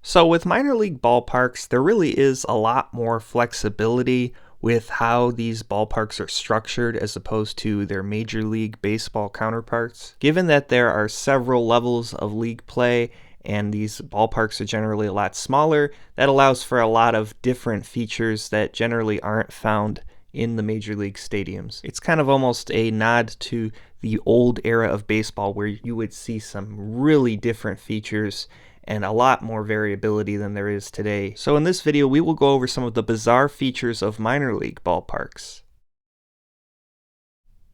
So with minor league ballparks, there really is a lot more flexibility with how these ballparks are structured as opposed to their Major League Baseball counterparts. Given that there are several levels of league play and these ballparks are generally a lot smaller, that allows for a lot of different features that generally aren't found in the Major League stadiums. It's kind of almost a nod to the old era of baseball where you would see some really different features and a lot more variability than there is today. So in this video, we will go over some of the bizarre features of minor league ballparks.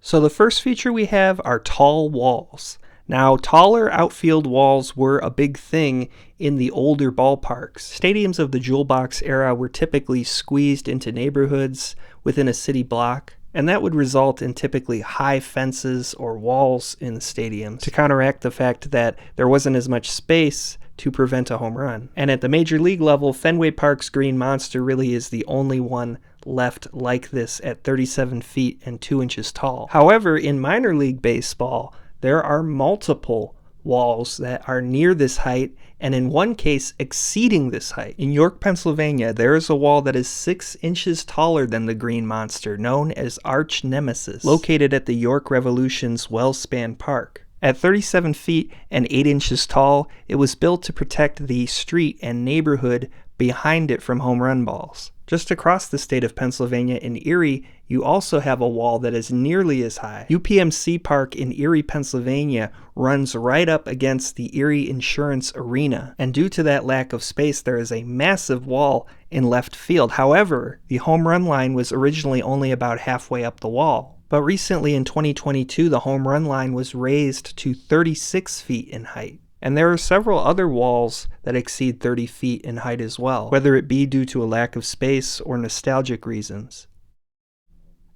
So the first feature we have are tall walls. Now, taller outfield walls were a big thing in the older ballparks. Stadiums of the Jewel Box era were typically squeezed into neighborhoods within a city block, and that would result in typically high fences or walls in the stadiums to counteract the fact that there wasn't as much space to prevent a home run. And at the Major League level, Fenway Park's Green Monster really is the only one left like this at 37 feet and 2 inches tall. However, in minor league baseball, there are multiple walls that are near this height, and in one case exceeding this height. In York, Pennsylvania, there is a wall that is 6 inches taller than the Green Monster, known as Arch Nemesis, located at the York Revolution's Wellspan Park. At 37 feet and 8 inches tall, it was built to protect the street and neighborhood behind it from home run balls. Just across the state of Pennsylvania in Erie, you also have a wall that is nearly as high. UPMC Park in Erie, Pennsylvania runs right up against the Erie Insurance Arena, and due to that lack of space, there is a massive wall in left field. However, the home run line was originally only about halfway up the wall. But recently in 2022, the home run line was raised to 36 feet in height. And there are several other walls that exceed 30 feet in height as well, whether it be due to a lack of space or nostalgic reasons.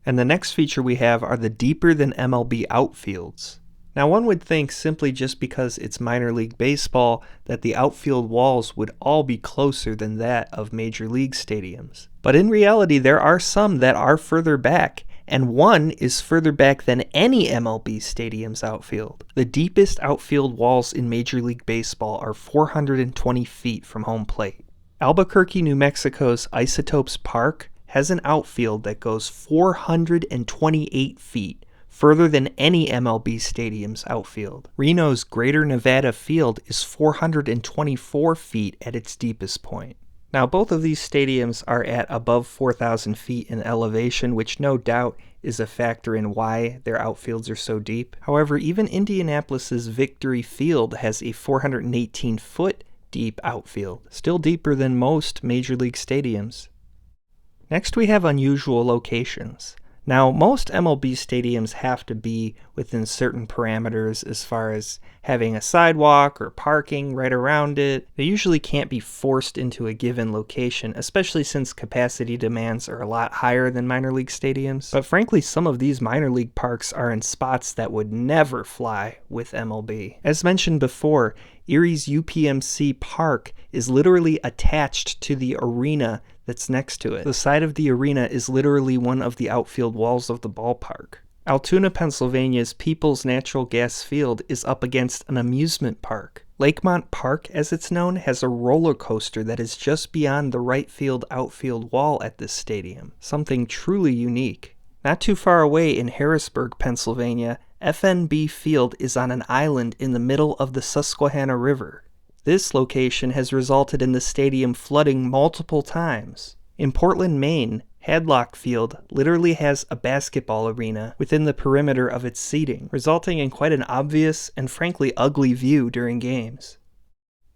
And the next feature we have are the deeper than MLB outfields. Now one would think simply just because it's minor league baseball that the outfield walls would all be closer than that of major league stadiums. But in reality, there are some that are further back, and one is further back than any MLB stadium's outfield. The deepest outfield walls in Major League Baseball are 420 feet from home plate. Albuquerque, New Mexico's Isotopes Park has an outfield that goes 428 feet, further than any MLB stadium's outfield. Reno's Greater Nevada Field is 424 feet at its deepest point. Now, both of these stadiums are at above 4,000 feet in elevation, which no doubt is a factor in why their outfields are so deep. However, even Indianapolis's Victory Field has a 418-foot deep outfield, still deeper than most major league stadiums. Next, we have unusual locations. Now, most MLB stadiums have to be within certain parameters as far as having a sidewalk or parking right around it. They usually can't be forced into a given location, especially since capacity demands are a lot higher than minor league stadiums. But frankly, some of these minor league parks are in spots that would never fly with MLB. As mentioned before, Erie's UPMC Park is literally attached to the arena that's next to it. The side of the arena is literally one of the outfield walls of the ballpark. Altoona, Pennsylvania's People's Natural Gas Field is up against an amusement park. Lakemont Park, as it's known, has a roller coaster that is just beyond the right field outfield wall at this stadium. Something truly unique. Not too far away in Harrisburg, Pennsylvania, FNB Field is on an island in the middle of the Susquehanna River. This location has resulted in the stadium flooding multiple times. In Portland, Maine, Hadlock Field literally has a basketball arena within the perimeter of its seating, resulting in quite an obvious and frankly ugly view during games.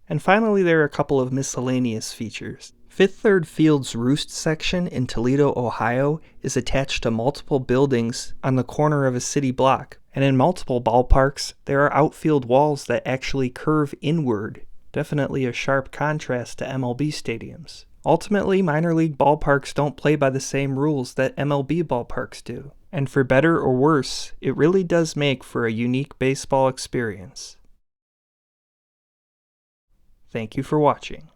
And finally, there are a couple of miscellaneous features. Fifth Third Field's roost section in Toledo, Ohio is attached to multiple buildings on the corner of a city block, and in multiple ballparks, there are outfield walls that actually curve inward. Definitely a sharp contrast to MLB stadiums. Ultimately, minor league ballparks don't play by the same rules that MLB ballparks do. And for better or worse, it really does make for a unique baseball experience. Thank you for watching.